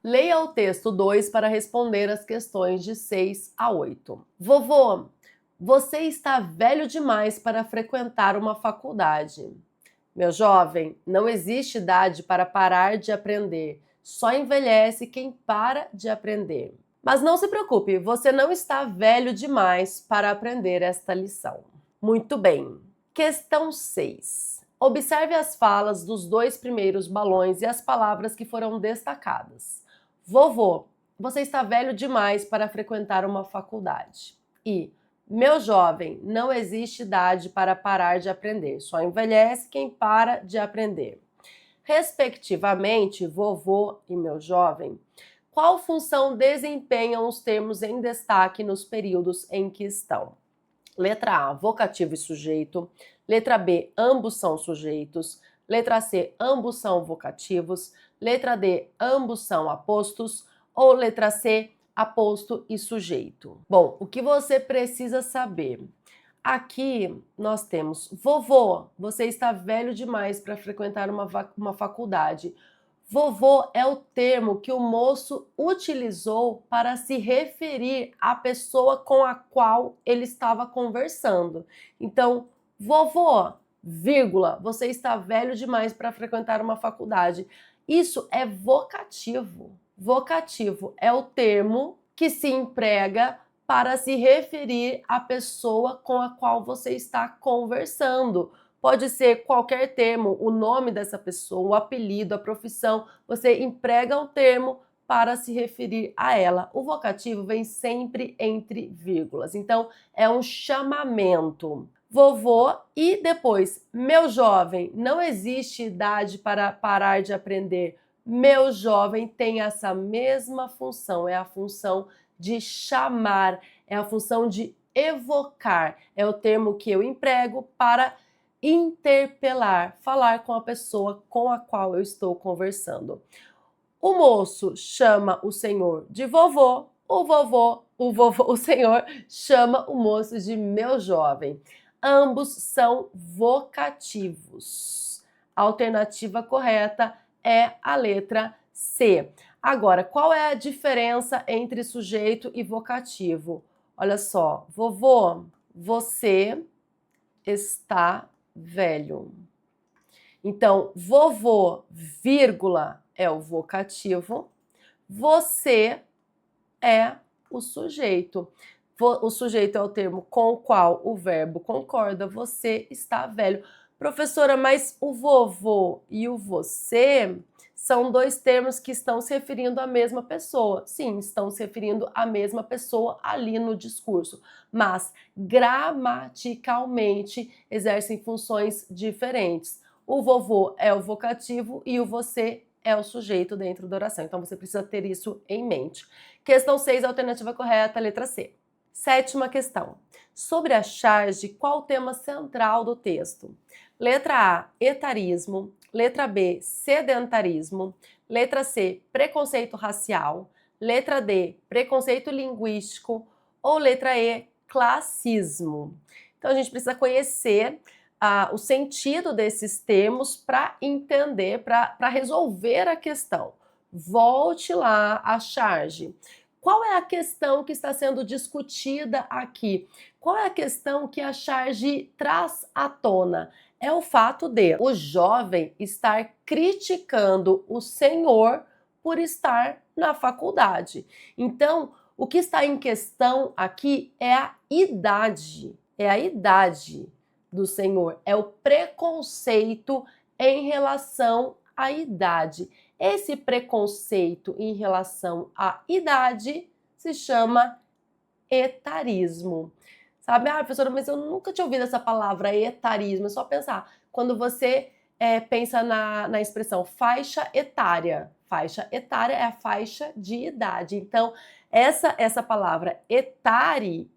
Leia o texto 2 para responder as questões de 6 a 8. Vovô, você está velho demais para frequentar uma faculdade. Meu jovem, não existe idade para parar de aprender. Só envelhece quem para de aprender. Mas não se preocupe, você não está velho demais para aprender esta lição. Muito bem. Questão 6. Observe as falas dos dois primeiros balões e as palavras que foram destacadas. Vovô, você está velho demais para frequentar uma faculdade. E meu jovem, não existe idade para parar de aprender. Só envelhece quem para de aprender. Respectivamente, vovô e meu jovem, qual função desempenham os termos em destaque nos períodos em que estão? Letra A, vocativo e sujeito. Letra B, ambos são sujeitos. Letra C, ambos são vocativos. Letra D, ambos são apostos. Ou letra C, aposto e sujeito. Bom, o que você precisa saber? Aqui nós temos, vovô, você está velho demais para frequentar uma faculdade. Vovô é o termo que o moço utilizou para se referir à pessoa com a qual ele estava conversando. Então, vovô, vírgula, você está velho demais para frequentar uma faculdade. Isso é vocativo. Vocativo é o termo que se emprega para se referir à pessoa com a qual você está conversando. Pode ser qualquer termo, o nome dessa pessoa, o apelido, a profissão, você emprega um termo para se referir a ela. O vocativo vem sempre entre vírgulas, então é um chamamento. Vovô e depois, meu jovem, não existe idade para parar de aprender. Meu jovem tem essa mesma função, é a função de chamar, é a função de evocar, é o termo que eu emprego para interpelar, falar com a pessoa com a qual eu estou conversando. O moço chama o senhor de vovô, o senhor chama o moço de meu jovem. Ambos são vocativos. A alternativa correta é a letra C. Agora, qual é a diferença entre sujeito e vocativo? Olha só, vovô, você está velho. Então, vovô, vírgula, é o vocativo, você é o sujeito. O sujeito é o termo com o qual o verbo concorda, você está velho. Professora, mas o vovô e o você são dois termos que estão se referindo à mesma pessoa. Sim, estão se referindo à mesma pessoa ali no discurso, mas gramaticalmente exercem funções diferentes. O vovô é o vocativo e o você é o sujeito dentro da oração. Então você precisa ter isso em mente. Questão 6, alternativa correta, letra C. Sétima questão. Sobre a charge, qual o tema central do texto? Letra A, etarismo. Letra B, sedentarismo. Letra C, preconceito racial. Letra D, preconceito linguístico. Ou letra E, classismo. Então a gente precisa conhecer o sentido desses termos para entender, para resolver a questão. Volte lá à charge. Qual é a questão que está sendo discutida aqui? Qual é a questão que a charge traz à tona? É o fato de o jovem estar criticando o senhor por estar na faculdade. Então, o que está em questão aqui é a idade. É a idade do senhor, é o preconceito em relação à idade. Esse preconceito em relação à idade se chama etarismo. Sabe, professora, mas eu nunca tinha ouvido essa palavra etarismo. É só pensar, quando você pensa na expressão faixa etária. Faixa etária é a faixa de idade. Então, essa palavra etare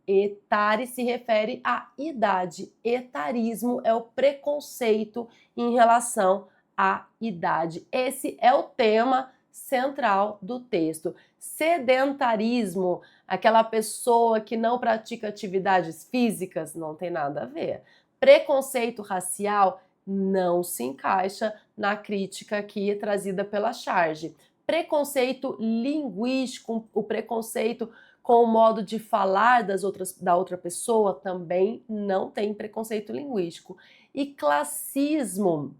se refere à idade. Etarismo é o preconceito em relação à idade. Esse é o tema central do texto. Sedentarismo, aquela pessoa que não pratica atividades físicas, não tem nada a ver. Preconceito racial não se encaixa na crítica aqui trazida pela charge. preconceito linguístico, o preconceito com o modo de falar da outra pessoa, também não tem preconceito linguístico. E classismo,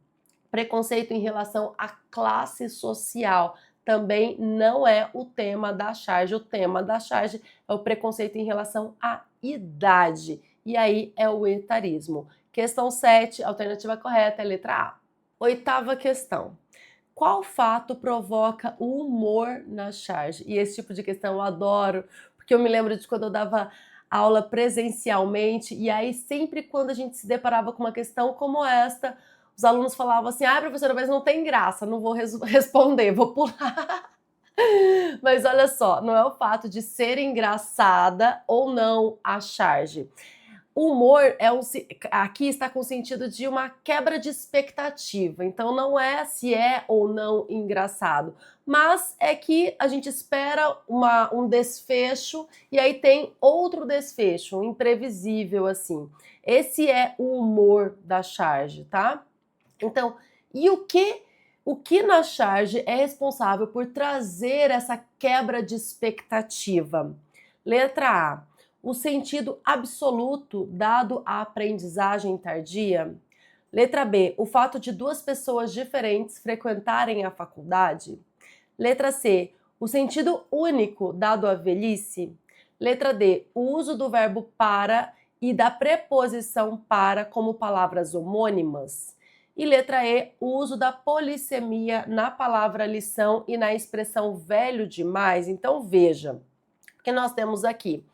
preconceito em relação à classe social, também não é o tema da charge. O tema da charge é o preconceito em relação à idade. E aí é o etarismo. Questão 7, alternativa correta é letra A. Oitava questão. Qual fato provoca o humor na charge? E esse tipo de questão eu adoro, porque eu me lembro de quando eu dava aula presencialmente, e aí sempre quando a gente se deparava com uma questão como esta, os alunos falavam assim: ah, professora, mas não tem graça, não vou responder, vou pular. Mas olha só, não é o fato de ser engraçada ou não a charge. O humor aqui está com o sentido de uma quebra de expectativa, então não é se é ou não engraçado, mas é que a gente espera um desfecho e aí tem outro desfecho, um imprevisível assim. Esse é o humor da charge, tá? Então, e o que na charge é responsável por trazer essa quebra de expectativa? Letra A, o sentido absoluto dado à aprendizagem tardia. Letra B, o fato de duas pessoas diferentes frequentarem a faculdade. Letra C, o sentido único dado à velhice. Letra D, o uso do verbo para e da preposição para como palavras homônimas. E letra E, o uso da polissemia na palavra lição e na expressão velho demais. Então veja, o que nós temos aqui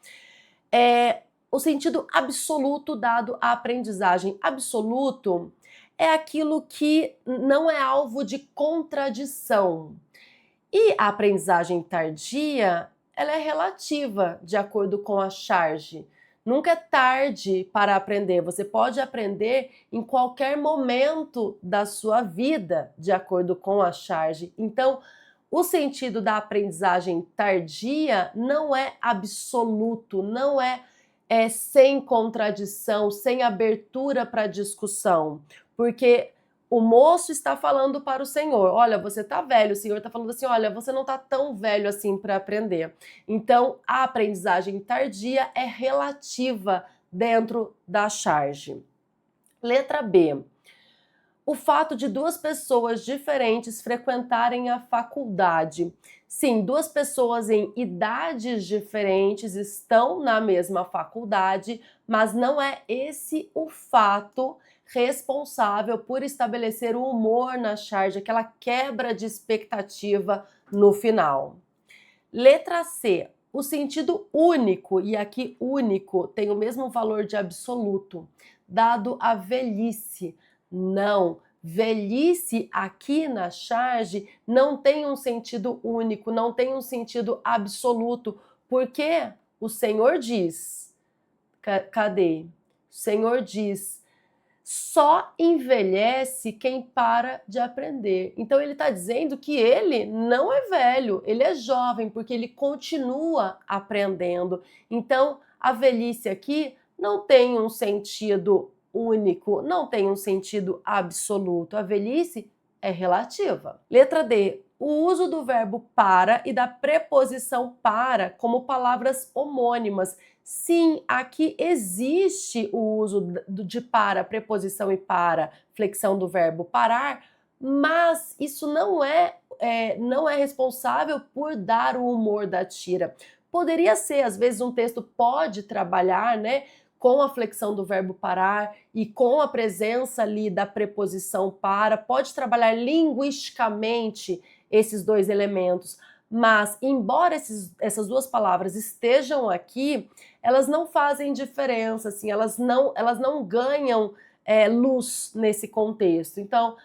é o sentido absoluto dado à aprendizagem. Absoluto é aquilo que não é alvo de contradição. E a aprendizagem tardia, ela é relativa, de acordo com a charge. Nunca é tarde para aprender. Você pode aprender em qualquer momento da sua vida, de acordo com a charge. Então, o sentido da aprendizagem tardia não é absoluto, não é sem contradição, sem abertura para discussão, porque o moço está falando para o senhor: olha, você está velho. O senhor está falando assim: olha, você não está tão velho assim para aprender. Então, a aprendizagem tardia é relativa dentro da charge. Letra B. O fato de duas pessoas diferentes frequentarem a faculdade. Sim, duas pessoas em idades diferentes estão na mesma faculdade, mas não é esse o fato responsável por estabelecer o humor na charge, aquela quebra de expectativa no final. Letra C, o sentido único, e aqui único tem o mesmo valor de absoluto, dado à velhice. Não, velhice aqui na charge não tem um sentido único, não tem um sentido absoluto, porque o Senhor diz, cadê? O Senhor diz: só envelhece quem para de aprender. Então ele está dizendo que ele não é velho, ele é jovem, porque ele continua aprendendo. Então a velhice aqui não tem um sentido único, não tem um sentido absoluto. A velhice é relativa. Letra D. O uso do verbo para e da preposição para como palavras homônimas. Sim, aqui existe o uso de para, preposição e para, flexão do verbo parar, mas isso não é responsável por dar o humor da tira. Poderia ser, às vezes um texto pode trabalhar, né, com a flexão do verbo parar e com a presença ali da preposição para, pode trabalhar linguisticamente esses dois elementos, mas embora essas duas palavras estejam aqui, elas não fazem diferença, assim, elas não ganham luz nesse contexto. Então,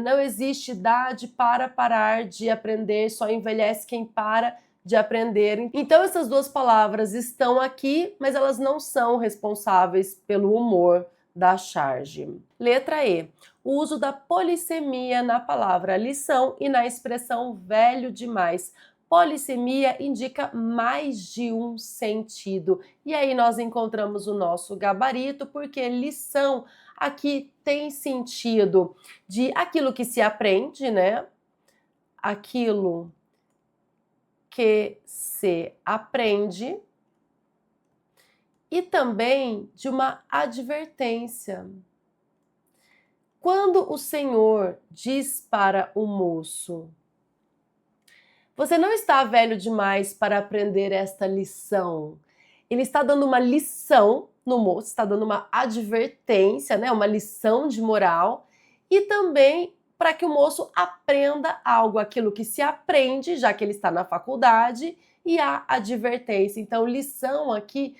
não existe idade para parar de aprender, só envelhece quem para de aprender. Então, essas duas palavras estão aqui, mas elas não são responsáveis pelo humor da charge. Letra E. O uso da polissemia na palavra lição e na expressão velho demais. Polissemia indica mais de um sentido. E aí nós encontramos o nosso gabarito, porque lição aqui tem sentido de aquilo que se aprende, né? aquilo que se aprende e também de uma advertência. Quando o Senhor diz para o moço: você não está velho demais para aprender esta lição. Ele está dando uma lição no moço, está dando uma advertência, né, uma lição de moral, e também para que o moço aprenda algo, aquilo que se aprende, já que ele está na faculdade, e a advertência. Então, lição aqui,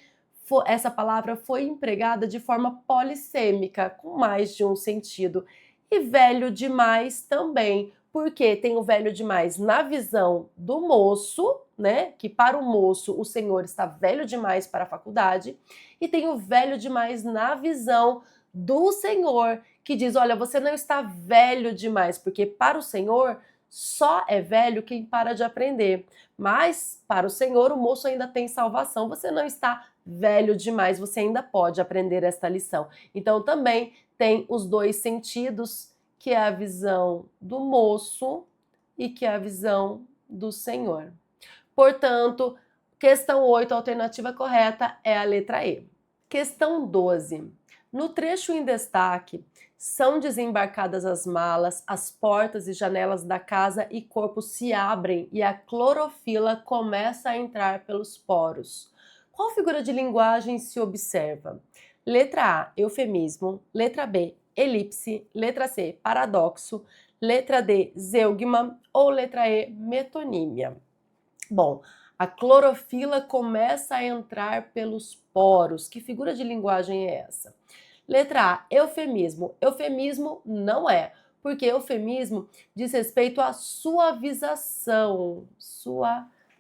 essa palavra foi empregada de forma polissêmica, com mais de um sentido. E velho demais também, porque tem o velho demais na visão do moço, né? Que para o moço o senhor está velho demais para a faculdade, e tem o velho demais na visão do senhor, que diz: olha, você não está velho demais, porque para o senhor só é velho quem para de aprender. Mas para o senhor o moço ainda tem salvação. Você não está velho demais, você ainda pode aprender esta lição. Então também tem os dois sentidos, que é a visão do moço e que é a visão do Senhor. Portanto, questão 8, a alternativa correta é a letra E. Questão 12. No trecho em destaque, são desembarcadas as malas, as portas e janelas da casa e corpo se abrem e a clorofila começa a entrar pelos poros. Qual figura de linguagem se observa? Letra A, eufemismo. Letra B, elipse. Letra C, paradoxo. Letra D, zeugma. Ou letra E, metonímia. Bom, a clorofila começa a entrar pelos poros. Que figura de linguagem é essa? Letra A, eufemismo. Eufemismo não é, porque eufemismo diz respeito à suavização.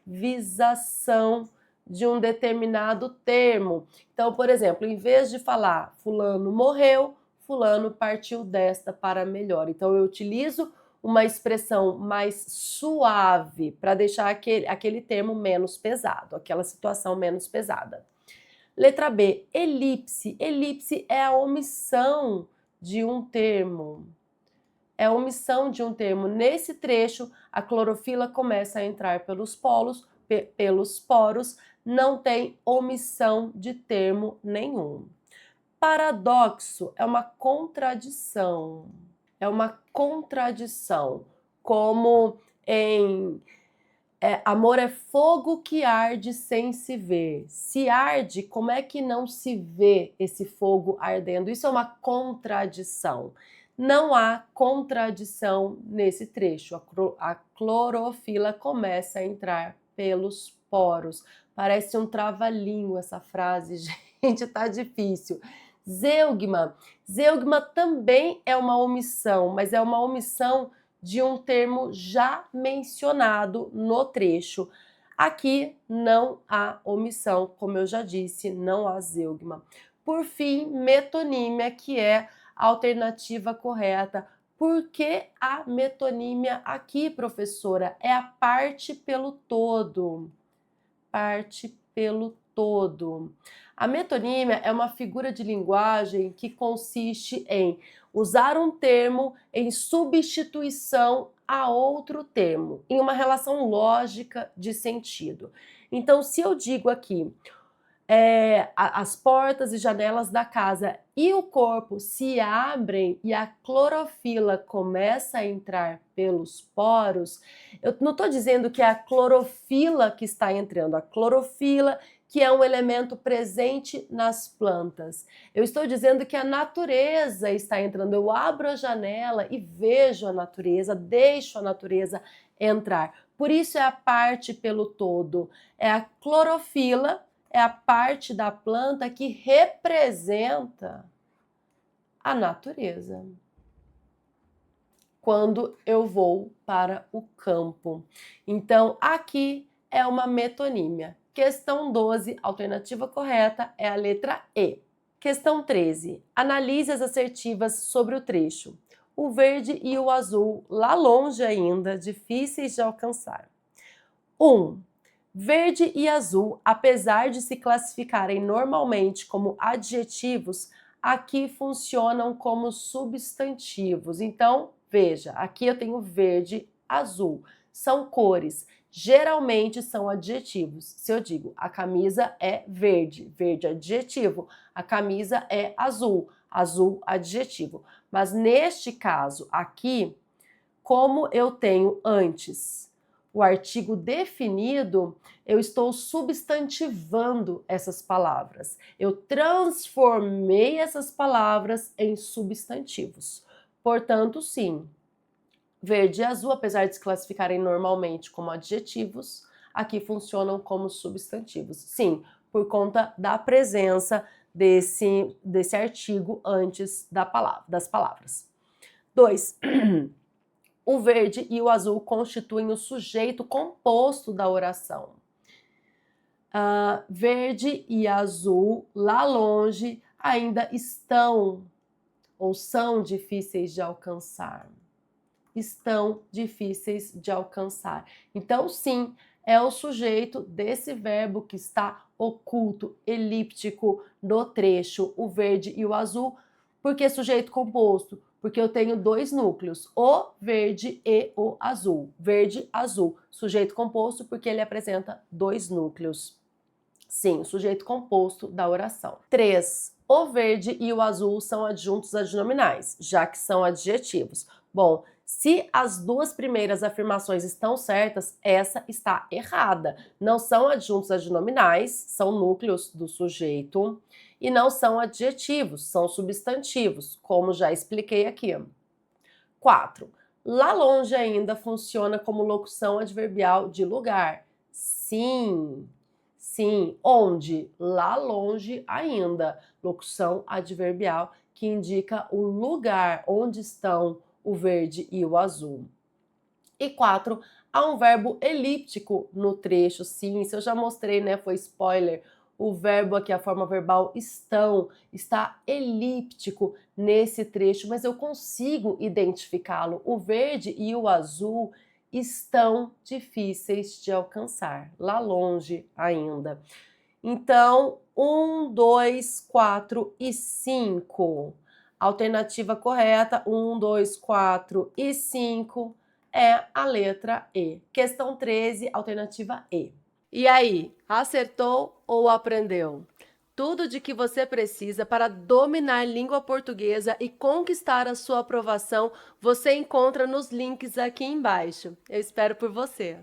Suavização de um determinado termo. Então, por exemplo, em vez de falar fulano morreu, fulano partiu desta para melhor. Então, eu utilizo uma expressão mais suave para deixar aquele termo menos pesado, aquela situação menos pesada. Letra B, elipse. Elipse é a omissão de um termo. É a omissão de um termo. Nesse trecho, a clorofila começa a entrar pelos poros, não tem omissão de termo nenhum. Paradoxo é uma contradição. É uma contradição, como em amor é fogo que arde sem se ver. Se arde, como é que não se vê esse fogo ardendo? Isso é uma contradição. Não há contradição nesse trecho. A clorofila começa a entrar pelos poros. Parece um trava-língua essa frase, gente, tá difícil. Zeugma. Zeugma também é uma omissão, mas é uma omissão de um termo já mencionado no trecho. Aqui não há omissão, como eu já disse, não há zeugma. Por fim, metonímia, que é a alternativa correta. Por que a metonímia aqui, professora? É a parte pelo todo. Parte pelo todo. A metonímia é uma figura de linguagem que consiste em usar um termo em substituição a outro termo, em uma relação lógica de sentido. Então, se eu digo aqui, as portas e janelas da casa e o corpo se abrem e a clorofila começa a entrar pelos poros, eu não estou dizendo que é a clorofila que está entrando, a clorofila que é um elemento presente nas plantas. Eu estou dizendo que a natureza está entrando. Eu abro a janela e vejo a natureza, deixo a natureza entrar. Por isso é a parte pelo todo. É a clorofila, é a parte da planta que representa a natureza. Quando eu vou para o campo. Então, aqui é uma metonímia. Questão 12, alternativa correta é a letra E. Questão 13. Analise as assertivas sobre o trecho. O verde e o azul, lá longe ainda, difíceis de alcançar. 1. Verde e azul, apesar de se classificarem normalmente como adjetivos, aqui funcionam como substantivos. Então, veja, aqui eu tenho verde azul. São cores. Geralmente são adjetivos. Se eu digo a camisa é verde, verde é adjetivo. A camisa é azul, azul adjetivo. Mas neste caso aqui, como eu tenho antes o artigo definido, eu estou substantivando essas palavras. Eu transformei essas palavras em substantivos. Portanto, sim, verde e azul, apesar de se classificarem normalmente como adjetivos, aqui funcionam como substantivos. Sim, por conta da presença desse artigo antes das palavras. 2. O verde e o azul constituem o sujeito composto da oração. Verde e azul, lá longe, ainda estão ou são difíceis de alcançar. Estão difíceis de alcançar. Então, sim, é o sujeito desse verbo que está oculto, elíptico no trecho, o verde e o azul. Por que sujeito composto? Porque eu tenho dois núcleos, o verde e o azul. Verde, azul. Sujeito composto porque ele apresenta dois núcleos. Sim, o sujeito composto da oração. 3. O verde e o azul são adjuntos adnominais, já que são adjetivos. Bom, se as duas primeiras afirmações estão certas, essa está errada. Não são adjuntos adnominais, são núcleos do sujeito, e não são adjetivos, são substantivos, como já expliquei aqui. 4. Lá longe ainda funciona como locução adverbial de lugar. Sim. Sim, onde? Lá longe ainda. Locução adverbial que indica o lugar onde estão o verde e o azul. E 4, há um verbo elíptico no trecho. Sim, isso eu já mostrei, né? Foi spoiler. O verbo aqui, a forma verbal estão, está elíptico nesse trecho, mas eu consigo identificá-lo. O verde e o azul estão difíceis de alcançar, lá longe ainda. Então, 1, 2, 4 e 5. Alternativa correta, 1, 2, 4 e 5 é a letra E. Questão 13, alternativa E. E aí, acertou ou aprendeu? Tudo de que você precisa para dominar língua portuguesa e conquistar a sua aprovação, você encontra nos links aqui embaixo. Eu espero por você.